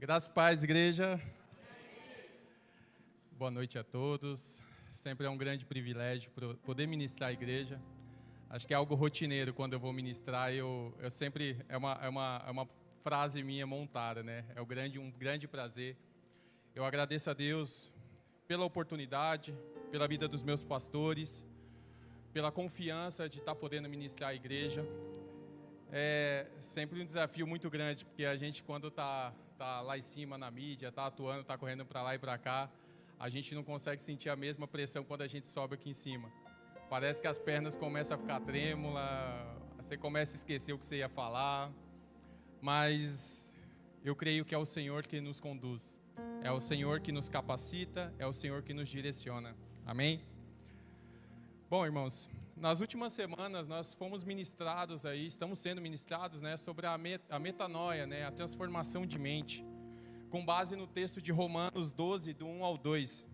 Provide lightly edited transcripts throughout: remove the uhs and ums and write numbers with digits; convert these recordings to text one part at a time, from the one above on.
Graças e paz, igreja. Boa noite a todos. Sempre é um grande privilégio poder ministrar a igreja. Acho que é algo rotineiro quando eu vou ministrar. Eu sempre é uma frase minha montada, né? É um grande prazer. Eu agradeço a Deus pela oportunidade, pela vida dos meus pastores, pela confiança de estar podendo ministrar a igreja. É sempre um desafio muito grande, porque a gente, quando tá lá em cima na mídia, tá atuando, tá correndo para lá e para cá, a gente não consegue sentir a mesma pressão quando a gente sobe aqui em cima. Parece que as pernas começam a ficar trêmulas, você começa a esquecer o que você ia falar, mas eu creio que é o Senhor que nos conduz, é o Senhor que nos capacita, é o Senhor que nos direciona. Amém? Bom, irmãos, nas últimas semanas nós fomos ministrados aí, estamos sendo ministrados, né, sobre a metanoia, né, a transformação de mente, com base no texto de Romanos 12, do 1 ao 2.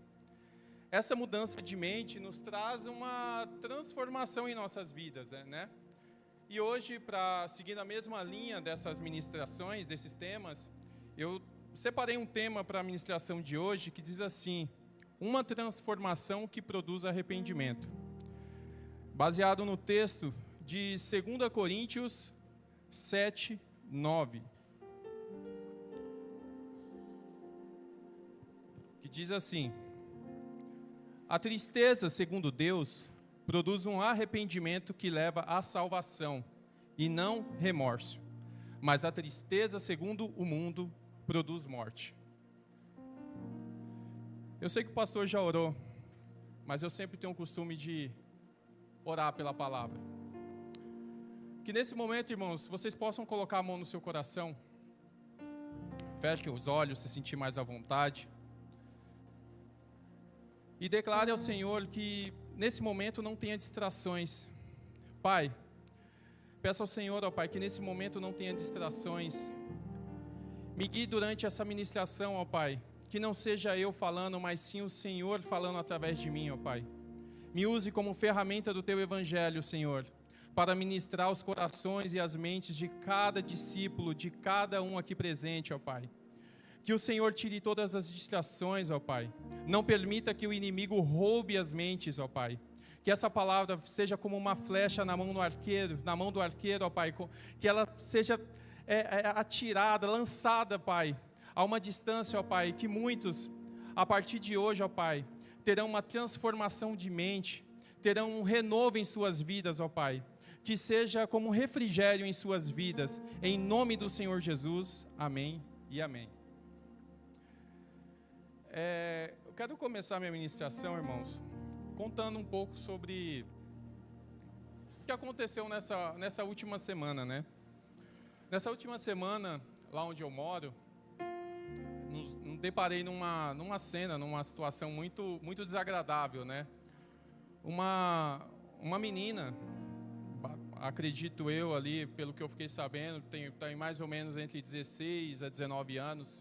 Essa mudança de mente nos traz uma transformação em nossas vidas, né? E hoje, para seguir na mesma linha dessas ministrações, desses temas, eu separei um tema para a ministração de hoje que diz assim: uma transformação que produz arrependimento. Baseado no texto de 2 Coríntios 7, 9. Que diz assim: a tristeza, segundo Deus, produz um arrependimento que leva à salvação, e não remorso. Mas a tristeza, segundo o mundo, produz morte. Eu sei que o pastor já orou, mas eu sempre tenho o costume de orar pela palavra. Que nesse momento, irmãos, vocês possam colocar a mão no seu coração. Feche os olhos, se sentir mais à vontade. E declare ao Senhor que nesse momento não tenha distrações. Pai, peço ao Senhor, ó Pai, que nesse momento não tenha distrações. Me guie durante essa ministração, ó Pai. Que não seja eu falando, mas sim o Senhor falando através de mim, ó Pai. Me use como ferramenta do Teu Evangelho, Senhor, para ministrar os corações e as mentes de cada discípulo, de cada um aqui presente, ó Pai. Que o Senhor tire todas as distrações, ó Pai. Não permita que o inimigo roube as mentes, ó Pai. Que essa palavra seja como uma flecha na mão do arqueiro, ó Pai. Que ela seja atirada, lançada, Pai, a uma distância, ó Pai. Que muitos, a partir de hoje, ó Pai, terão uma transformação de mente, terão um renovo em suas vidas, ó Pai. Que seja como um refrigério em suas vidas. Em nome do Senhor Jesus. Amém e amém. Eu quero começar minha ministração, irmãos, contando um pouco sobre o que aconteceu nessa última semana, né? Nessa última semana, lá onde eu moro, nos deparei numa cena, numa situação muito, muito desagradável, né? Uma menina, acredito eu ali, pelo que eu fiquei sabendo, tem mais ou menos entre 16 a 19 anos.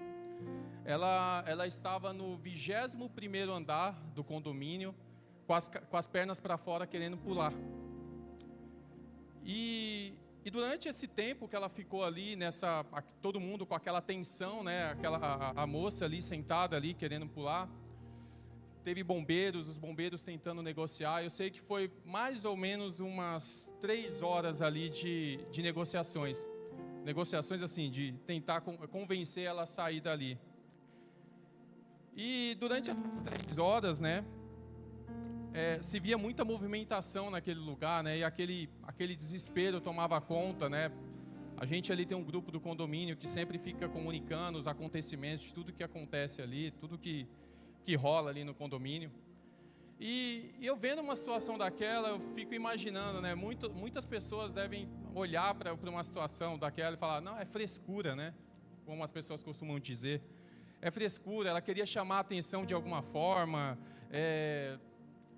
Ela estava no 21º andar do condomínio, com as pernas para fora, querendo pular. E durante esse tempo que ela ficou ali, todo mundo com aquela tensão, né? A moça ali sentada ali, querendo pular. Teve os bombeiros tentando negociar. Eu sei que foi mais ou menos umas 3 horas ali de negociações. Negociações assim, de tentar convencer ela a sair dali. E durante as 3 horas, né, se via muita movimentação naquele lugar, né, e aquele desespero tomava conta, né. A gente ali tem um grupo do condomínio que sempre fica comunicando os acontecimentos, tudo que acontece ali, tudo que rola ali no condomínio. E eu vendo uma situação daquela, eu fico imaginando, né, muitas pessoas devem olhar para uma situação daquela e falar: não, é frescura, né, como as pessoas costumam dizer. É frescura, ela queria chamar a atenção de alguma forma,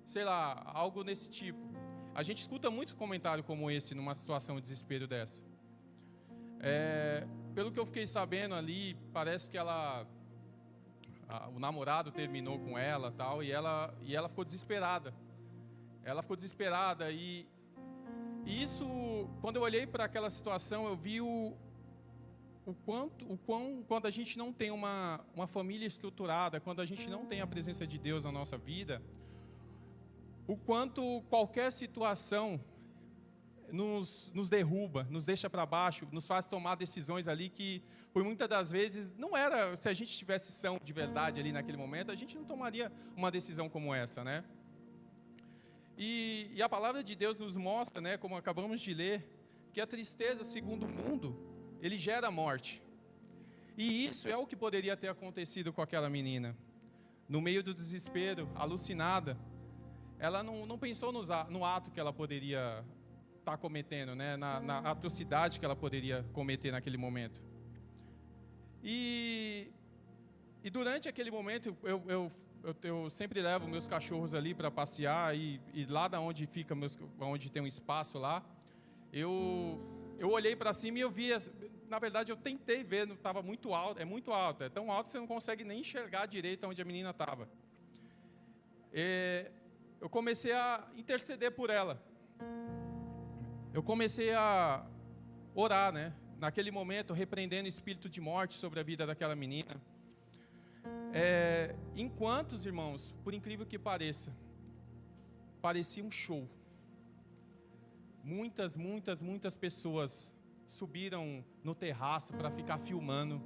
sei lá, algo nesse tipo. A gente escuta muito comentário como esse numa situação de desespero dessa. Pelo que eu fiquei sabendo ali, parece que o namorado terminou com ela tal, e ela ficou desesperada. Ela ficou desesperada e isso, quando eu olhei para aquela situação, eu vi quando a gente não tem uma família estruturada, quando a gente não tem a presença de Deus na nossa vida, o quanto qualquer situação nos derruba, nos deixa para baixo, nos faz tomar decisões ali que, por muitas das vezes, não era, se a gente tivesse são de verdade ali naquele momento, a gente não tomaria uma decisão como essa, né? E a palavra de Deus nos mostra, né, como acabamos de ler, que a tristeza, segundo o mundo, ele gera morte. E isso é o que poderia ter acontecido com aquela menina. No meio do desespero, alucinada, ela não pensou no ato que ela poderia estar cometendo, né? Na atrocidade que ela poderia cometer naquele momento. E durante aquele momento, eu sempre levo meus cachorros ali para passear, e lá da onde fica, onde tem um espaço lá, eu olhei para cima e eu vi, na verdade eu tentei ver, estava muito alto, é muito alto, é tão alto que você não consegue nem enxergar direito onde a menina estava. Eu comecei a interceder por ela. Eu comecei a orar, né? Naquele momento, repreendendo o espírito de morte sobre a vida daquela menina. Enquanto, irmãos, por incrível que pareça, parecia um show. Muitas pessoas subiram no terraço para ficar filmando.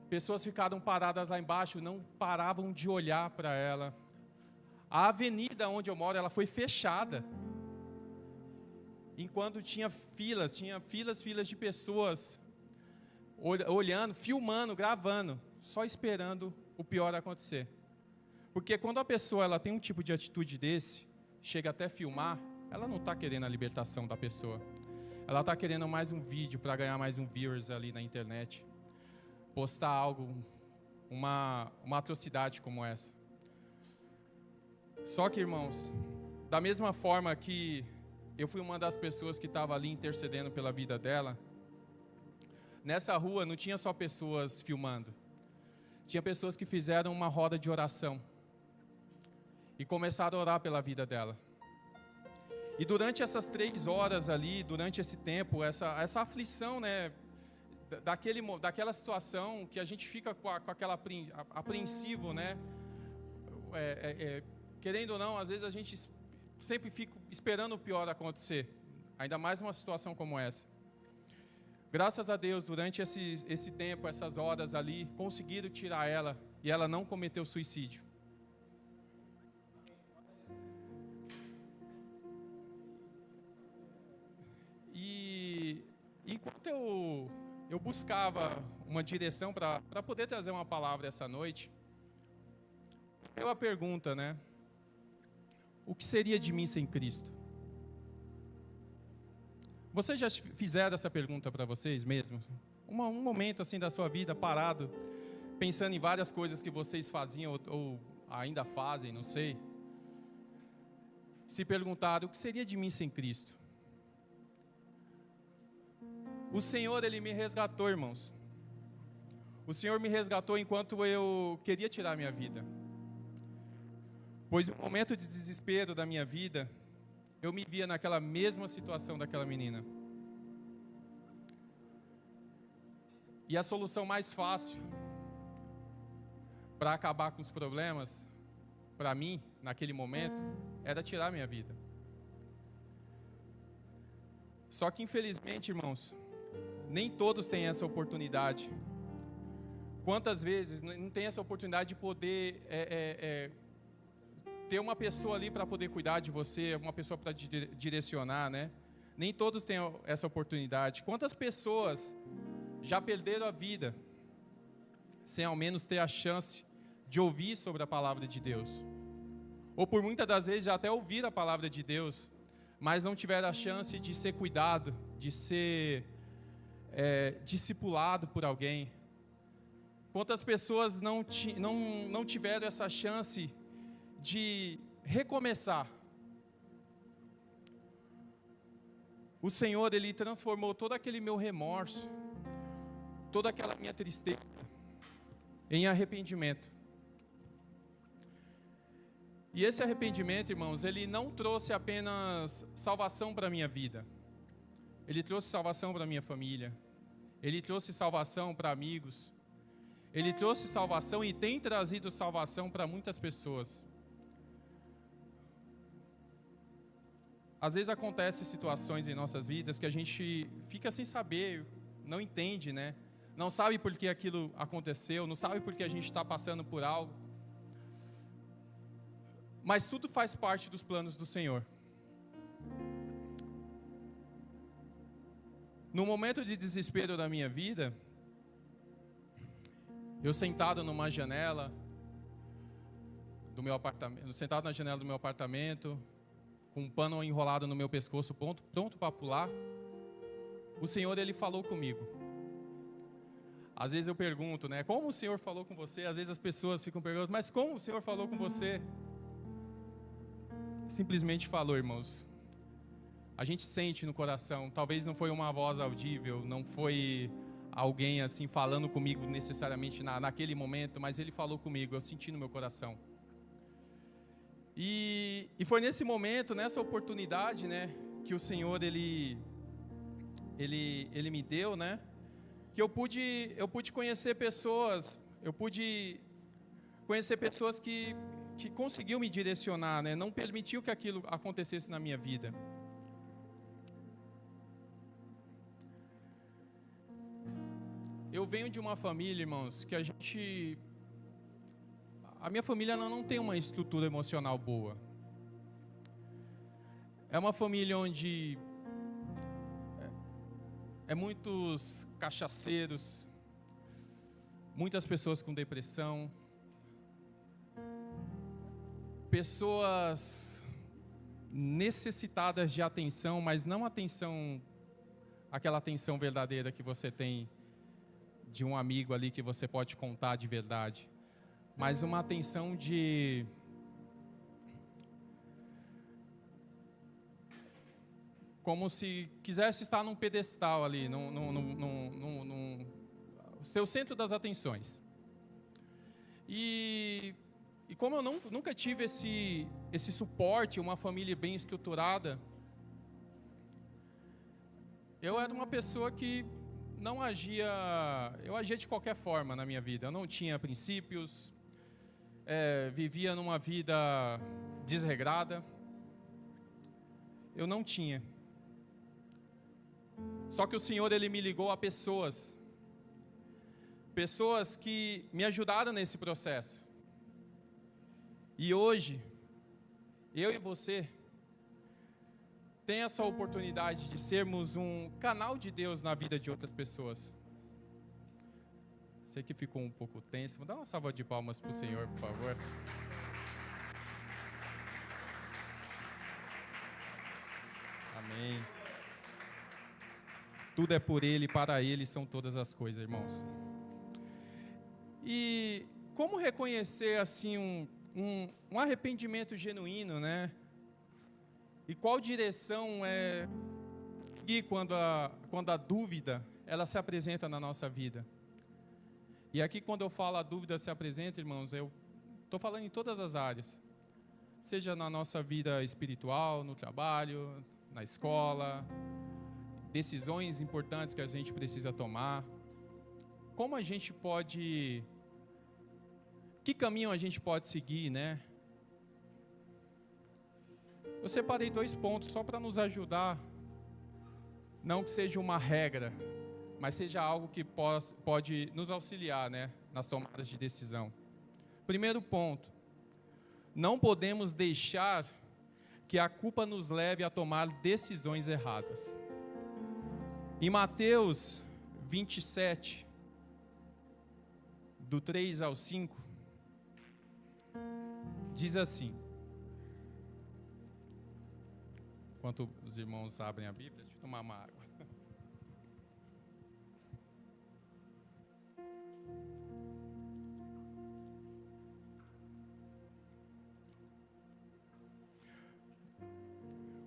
Pessoas ficaram paradas lá embaixo, não paravam de olhar para ela. A avenida onde eu moro, ela foi fechada. Enquanto tinha filas de pessoas olhando, filmando, gravando, só esperando o pior acontecer. Porque quando a pessoa ela tem um tipo de atitude desse, chega até filmar, ela não está querendo a libertação da pessoa. Ela está querendo mais um vídeo para ganhar mais um viewers ali na internet. Postar algo, uma atrocidade como essa. Só que, irmãos, da mesma forma que eu fui uma das pessoas que estava ali intercedendo pela vida dela, nessa rua não tinha só pessoas filmando. Tinha pessoas que fizeram uma roda de oração e começaram a orar pela vida dela. E durante essas 3 horas ali, durante esse tempo, essa aflição, né, daquela situação que a gente fica com aquela apreensivo, né, querendo ou não, às vezes a gente sempre fica esperando o pior acontecer, ainda mais numa situação como essa. Graças a Deus, durante esse tempo, essas horas ali, conseguiram tirar ela, e ela não cometeu suicídio. E enquanto eu buscava uma direção para poder trazer uma palavra essa noite, eu a pergunta, né? O que seria de mim sem Cristo? Vocês já fizeram essa pergunta para vocês mesmos? Um momento assim da sua vida parado, pensando em várias coisas que vocês faziam ou ainda fazem, não sei. Se perguntaram, o que seria de mim sem Cristo? O Senhor, Ele me resgatou, irmãos. O Senhor me resgatou enquanto eu queria tirar a minha vida. Pois no momento de desespero da minha vida, eu me via naquela mesma situação daquela menina. E a solução mais fácil para acabar com os problemas, para mim, naquele momento, era tirar a minha vida. Só que infelizmente, irmãos, nem todos têm essa oportunidade. Quantas vezes não tem essa oportunidade de poder ter uma pessoa ali para poder cuidar de você, uma pessoa para direcionar, né? Nem todos têm essa oportunidade. Quantas pessoas já perderam a vida sem ao menos ter a chance de ouvir sobre a palavra de Deus? Ou por muitas das vezes já até ouvir a palavra de Deus, mas não tiveram a chance de ser cuidado, de ser discipulado por alguém. Quantas pessoas não tiveram essa chance de recomeçar? O Senhor, Ele transformou todo aquele meu remorso, toda aquela minha tristeza em arrependimento. E esse arrependimento, irmãos, ele não trouxe apenas salvação para a minha vida. Ele trouxe salvação para a minha família. Ele trouxe salvação para amigos. Ele trouxe salvação e tem trazido salvação para muitas pessoas. Às vezes acontecem situações em nossas vidas que a gente fica sem saber, não entende, né? Não sabe por que aquilo aconteceu, não sabe por que a gente está passando por algo. Mas tudo faz parte dos planos do Senhor. No momento de desespero da minha vida, eu sentado numa janela do meu apartamento, sentado na janela do meu apartamento, com um pano enrolado no meu pescoço, pronto para pular, o Senhor, Ele falou comigo. Às vezes eu pergunto, né, como o Senhor falou com você? Às vezes as pessoas ficam perguntando, mas como o Senhor falou com você? Simplesmente falou, irmãos. A gente sente no coração, talvez não foi uma voz audível, não foi alguém assim falando comigo necessariamente naquele momento, mas Ele falou comigo, eu senti no meu coração. E foi nesse momento, nessa oportunidade, né, que o Senhor, Ele me deu, né, que eu pude conhecer pessoas, que conseguiu me direcionar, né, não permitiu que aquilo acontecesse na minha vida. Eu venho de uma família, irmãos, que a minha família ela não tem uma estrutura emocional boa. É uma família onde muitos cachaceiros, muitas pessoas com depressão, pessoas necessitadas de atenção, mas não aquela atenção verdadeira que você tem de um amigo ali que você pode contar de verdade. Mas uma atenção como se quisesse estar num pedestal ali, o seu centro das atenções. E como eu nunca tive esse suporte, uma família bem estruturada, eu era uma pessoa que eu agia de qualquer forma na minha vida. Eu não tinha princípios, vivia numa vida desregrada. Eu não tinha. Só que o Senhor, Ele me ligou a pessoas que me ajudaram nesse processo. E hoje, eu e você tem essa oportunidade de sermos um canal de Deus na vida de outras pessoas. Sei que ficou um pouco tenso, vou dar uma salva de palmas para o Senhor, por favor. Amém. Tudo é por Ele, para Ele são todas as coisas, irmãos. E como reconhecer assim um arrependimento genuíno, né? E qual direção seguir quando a dúvida ela se apresenta na nossa vida? E aqui quando eu falo a dúvida se apresenta, irmãos, eu estou falando em todas as áreas. Seja na nossa vida espiritual, no trabalho, na escola, decisões importantes que a gente precisa tomar. Como a gente pode... Que caminho a gente pode seguir, né? Eu separei 2 pontos só para nos ajudar. Não que seja uma regra, mas seja algo que pode nos auxiliar, né, nas tomadas de decisão. Primeiro ponto. Não podemos deixar que a culpa nos leve a tomar decisões erradas. Em Mateus 27, do 3 ao 5, diz assim. Enquanto os irmãos abrem a Bíblia, deixa eu tomar uma água.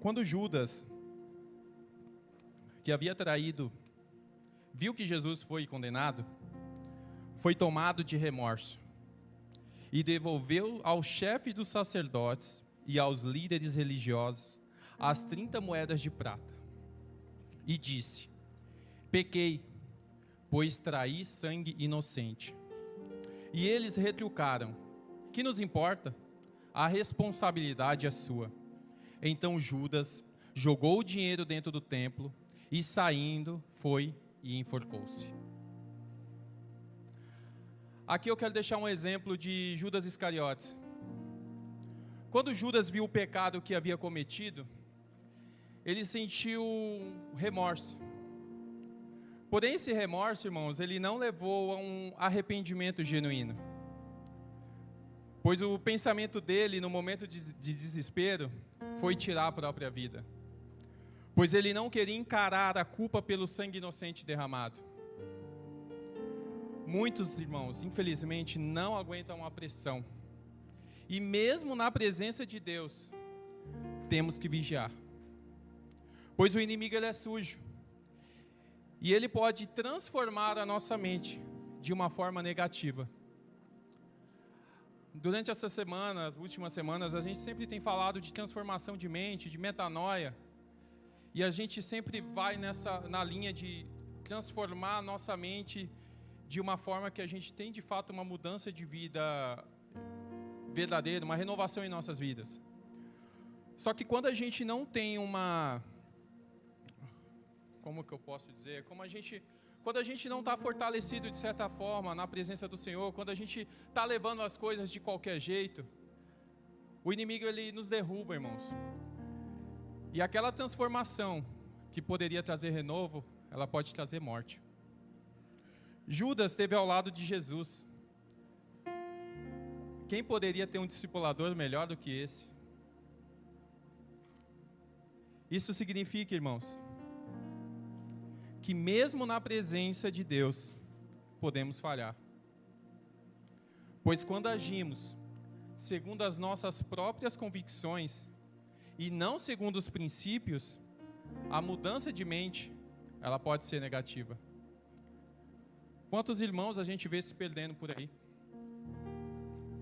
Quando Judas, que havia traído, viu que Jesus foi condenado, foi tomado de remorso e devolveu aos chefes dos sacerdotes e aos líderes religiosos as 30 moedas de prata. E disse: pequei, pois traí sangue inocente. E eles retrucaram: que nos importa? A responsabilidade é sua. Então Judas jogou o dinheiro dentro do templo e, saindo, foi e enforcou-se. Aqui eu quero deixar um exemplo de Judas Iscariotes. Quando Judas viu o pecado que havia cometido, ele sentiu remorso. Porém, esse remorso, irmãos, ele não levou a um arrependimento genuíno. Pois o pensamento dele, no momento de desespero, foi tirar a própria vida. Pois ele não queria encarar a culpa pelo sangue inocente derramado. Muitos irmãos, infelizmente, não aguentam a pressão. E mesmo na presença de Deus, temos que vigiar. Pois o inimigo ele é sujo. E ele pode transformar a nossa mente de uma forma negativa. Durante essa semana, as últimas semanas, a gente sempre tem falado de transformação de mente, de metanoia. E a gente sempre vai na linha de transformar a nossa mente de uma forma que a gente tem de fato uma mudança de vida verdadeira, uma renovação em nossas vidas. Só que quando a gente não tem como que eu posso dizer? Quando a gente não está fortalecido de certa forma na presença do Senhor, quando a gente está levando as coisas de qualquer jeito, o inimigo ele nos derruba, irmãos. E aquela transformação que poderia trazer renovo, ela pode trazer morte. Judas esteve ao lado de Jesus. Quem poderia ter um discipulador melhor do que esse? Isso significa, irmãos, que mesmo na presença de Deus, podemos falhar. Pois quando agimos segundo as nossas próprias convicções e não segundo os princípios, a mudança de mente, ela pode ser negativa. Quantos irmãos a gente vê se perdendo por aí?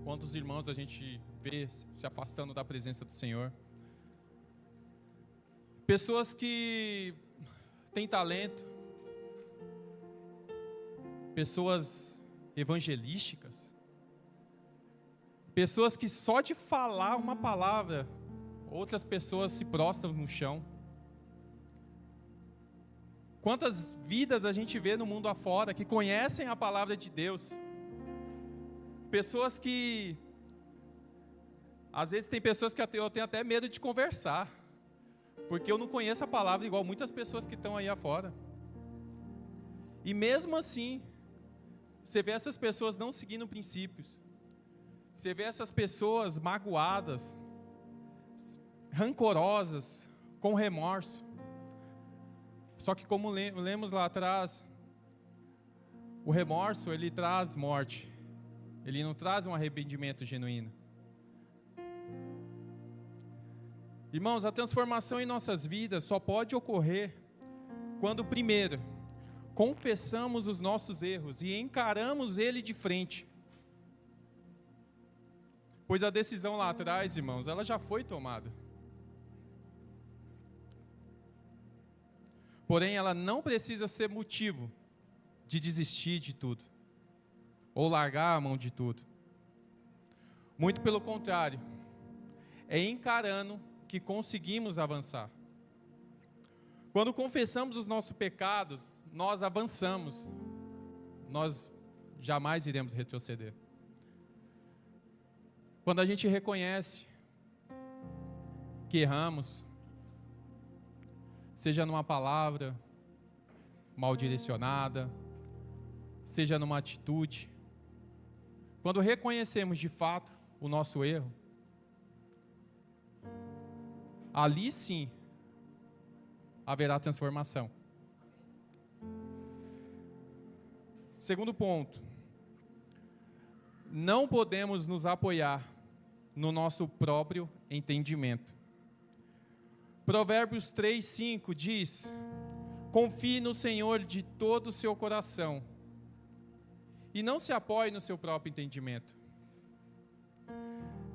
Quantos irmãos a gente vê se afastando da presença do Senhor? Pessoas que têm talento, pessoas evangelísticas, pessoas que só de falar uma palavra, outras pessoas se prostram no chão. Quantas vidas a gente vê no mundo afora que conhecem a palavra de Deus? Pessoas que, às vezes tem pessoas que eu tenho até medo de conversar, porque eu não conheço a palavra igual muitas pessoas que estão aí afora. E mesmo assim, você vê essas pessoas não seguindo princípios. Você vê essas pessoas magoadas, rancorosas, com remorso. Só que como lemos lá atrás, o remorso ele traz morte. Ele não traz um arrependimento genuíno. Irmãos, a transformação em nossas vidas só pode ocorrer quando, primeiro, confessamos os nossos erros e encaramos ele de frente. Pois a decisão lá atrás, irmãos, ela já foi tomada. Porém, ela não precisa ser motivo de desistir de tudo, ou largar a mão de tudo. Muito pelo contrário, é encarando que conseguimos avançar. Quando confessamos os nossos pecados, nós avançamos, nós jamais iremos retroceder. Quando a gente reconhece que erramos, seja numa palavra mal direcionada, seja numa atitude, quando reconhecemos de fato o nosso erro, ali sim haverá transformação. Segundo ponto, não podemos nos apoiar no nosso próprio entendimento. Provérbios 3:5 diz: confie no Senhor de todo o seu coração e não se apoie no seu próprio entendimento.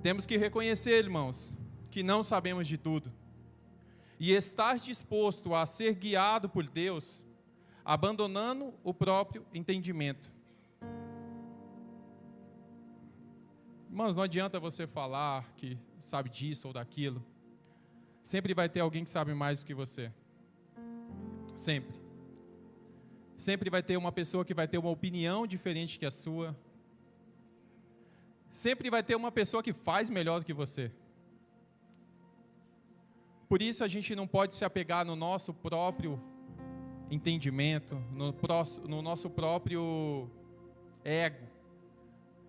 Temos que reconhecer, irmãos, que não sabemos de tudo e estar disposto a ser guiado por Deus abandonando o próprio entendimento. Irmãos, não adianta você falar que sabe disso ou daquilo. Sempre vai ter alguém que sabe mais do que você. Sempre. Sempre vai ter uma pessoa que vai ter uma opinião diferente que a sua. Sempre vai ter uma pessoa que faz melhor do que você. Por isso a gente não pode se apegar no nosso próprio entendimento, no nosso próprio ego,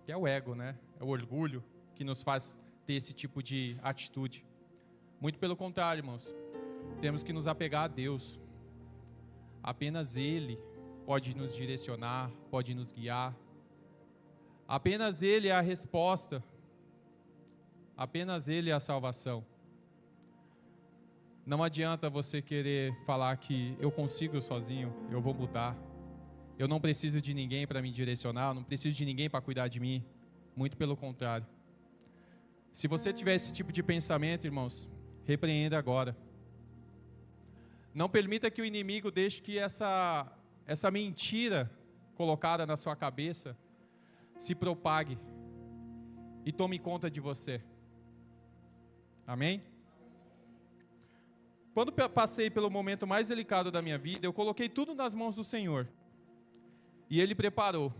que é o ego, né? É o orgulho que nos faz ter esse tipo de atitude. Muito pelo contrário, irmãos. Temos que nos apegar a Deus. Apenas Ele pode nos direcionar, pode nos guiar. Apenas Ele é a resposta. Apenas Ele é a salvação. Não adianta você querer falar que eu consigo sozinho, eu vou mudar. Eu não preciso de ninguém para me direcionar, eu não preciso de ninguém para cuidar de mim. Muito pelo contrário. Se você tiver esse tipo de pensamento, irmãos, repreenda agora. Não permita que o inimigo deixe que essa mentira colocada na sua cabeça se propague e tome conta de você. Amém? Quando passei pelo momento mais delicado da minha vida, eu coloquei tudo nas mãos do Senhor. E Ele preparou,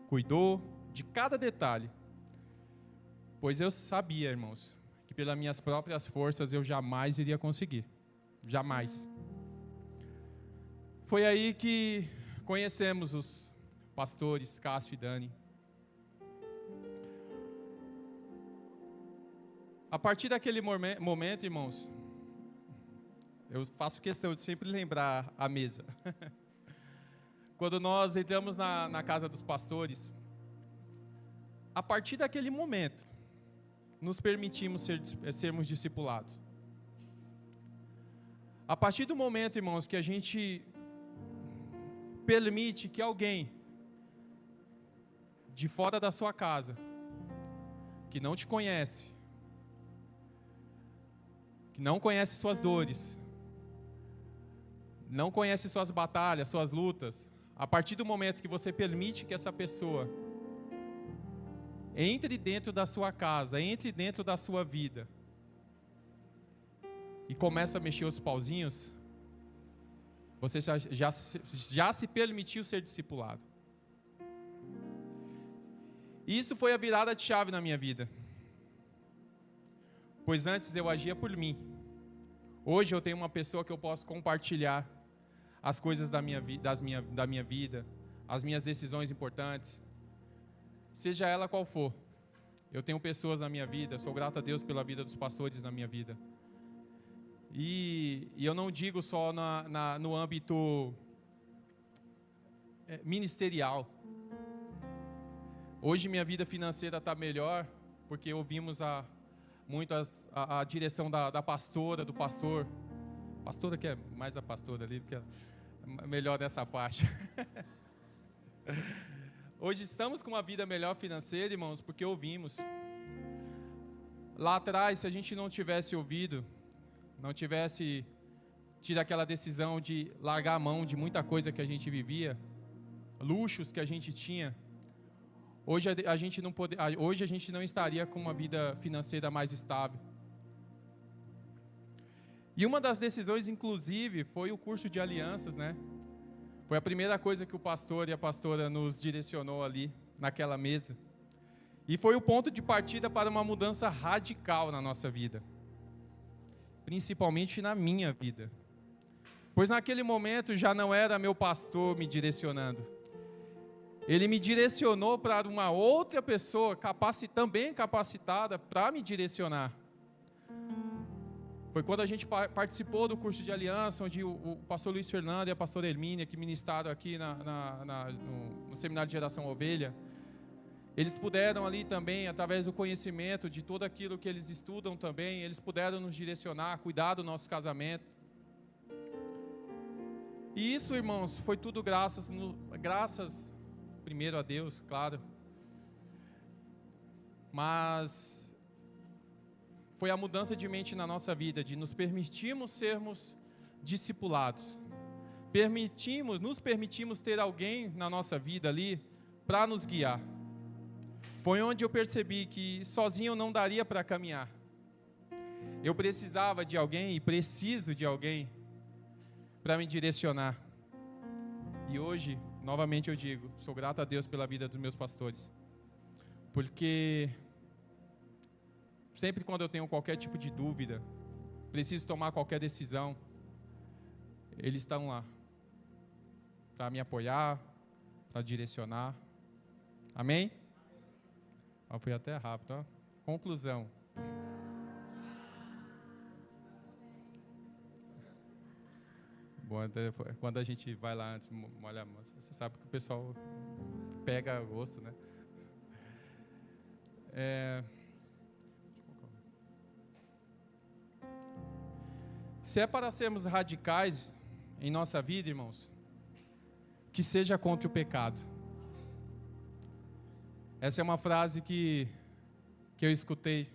cuidou de cada detalhe. Pois eu sabia, irmãos, que pelas minhas próprias forças eu jamais iria conseguir. Jamais. Foi aí que conhecemos os pastores Cássio e Dani. A partir daquele momento, irmãos, eu faço questão de sempre lembrar a mesa. Quando nós entramos na casa dos pastores, a partir daquele momento, nos permitimos sermos discipulados. A partir do momento, irmãos, que a gente permite que alguém de fora da sua casa, que não te conhece, que não conhece suas dores, não conhece suas batalhas, suas lutas, a partir do momento que você permite que essa pessoa entre dentro da sua casa, entre dentro da sua vida e começa a mexer os pauzinhos, você já se permitiu ser discipulado. Isso foi a virada de chave na minha vida. Pois antes eu agia por mim. Hoje eu tenho uma pessoa que eu posso compartilhar as coisas da minha vida, as minhas decisões importantes, seja ela qual for. Eu tenho pessoas na minha vida, sou grato a Deus pela vida dos pastores na minha vida. E eu não digo só no âmbito ministerial. Hoje minha vida financeira está melhor, porque ouvimos muito a direção da pastora, do pastor. Pastora que é mais a pastora ali, porque é melhor nessa parte. Hoje estamos com uma vida melhor financeira, irmãos, porque ouvimos. Lá atrás, se a gente não tivesse ouvido, não tivesse tido aquela decisão de largar a mão de muita coisa que a gente vivia, luxos que a gente tinha, hoje a gente não estaria com uma vida financeira mais estável. E uma das decisões, inclusive, foi o curso de alianças, né? Foi a primeira coisa que o pastor e a pastora nos direcionou ali, naquela mesa. E foi o ponto de partida para uma mudança radical na nossa vida. Principalmente na minha vida. Pois naquele momento já não era meu pastor me direcionando. Ele me direcionou para uma outra pessoa, também capacitada, para me direcionar. Foi quando a gente participou do curso de aliança, onde o pastor Luiz Fernando e a pastora Hermínia, que ministraram aqui no Seminário de Geração Ovelha, eles puderam ali também, através do conhecimento de tudo aquilo que eles estudam também, eles puderam nos direcionar, cuidar do nosso casamento. E isso, irmãos, foi tudo graças primeiro a Deus, claro, mas foi a mudança de mente na nossa vida, de nos permitirmos sermos discipulados, nos permitimos ter alguém na nossa vida ali para nos guiar. Foi onde eu percebi que sozinho eu não daria para caminhar. Eu precisava de alguém e preciso de alguém para me direcionar. E hoje, novamente eu digo, sou grato a Deus pela vida dos meus pastores. Porque sempre quando eu tenho qualquer tipo de dúvida, preciso tomar qualquer decisão, eles estão lá para me apoiar, para direcionar. Amém? Foi até rápido, ó. Conclusão. Bom, quando a gente vai lá antes, olha, você sabe que o pessoal pega gosto, né? Se é para sermos radicais em nossa vida, irmãos, que seja contra o pecado. Essa é uma frase que eu escutei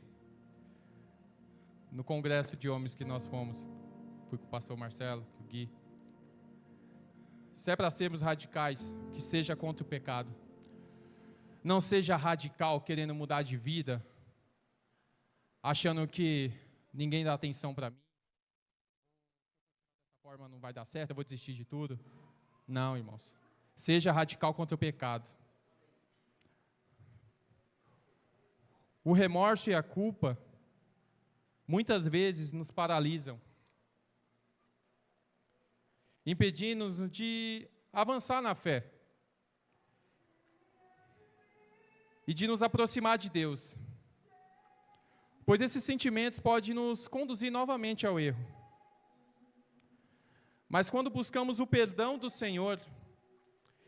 no congresso de homens que nós fomos. Fui com o pastor Marcelo, com o Gui. Se é para sermos radicais, que seja contra o pecado. Não seja radical querendo mudar de vida, achando que ninguém dá atenção para mim. Dessa forma não vai dar certo, eu vou desistir de tudo. Não, irmãos. Seja radical contra o pecado. O remorso e a culpa, muitas vezes, nos paralisam, impedindo-nos de avançar na fé e de nos aproximar de Deus, pois esses sentimentos podem nos conduzir novamente ao erro. Mas quando buscamos o perdão do Senhor,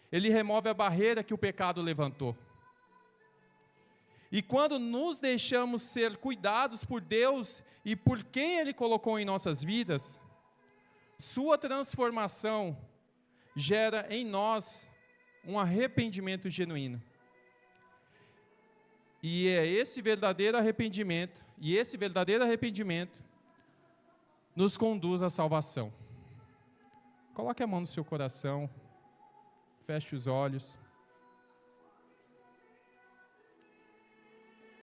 Ele remove a barreira que o pecado levantou. E quando nos deixamos ser cuidados por Deus e por quem Ele colocou em nossas vidas, sua transformação gera em nós um arrependimento genuíno. E é esse verdadeiro arrependimento, nos conduz à salvação. Coloque a mão no seu coração, feche os olhos.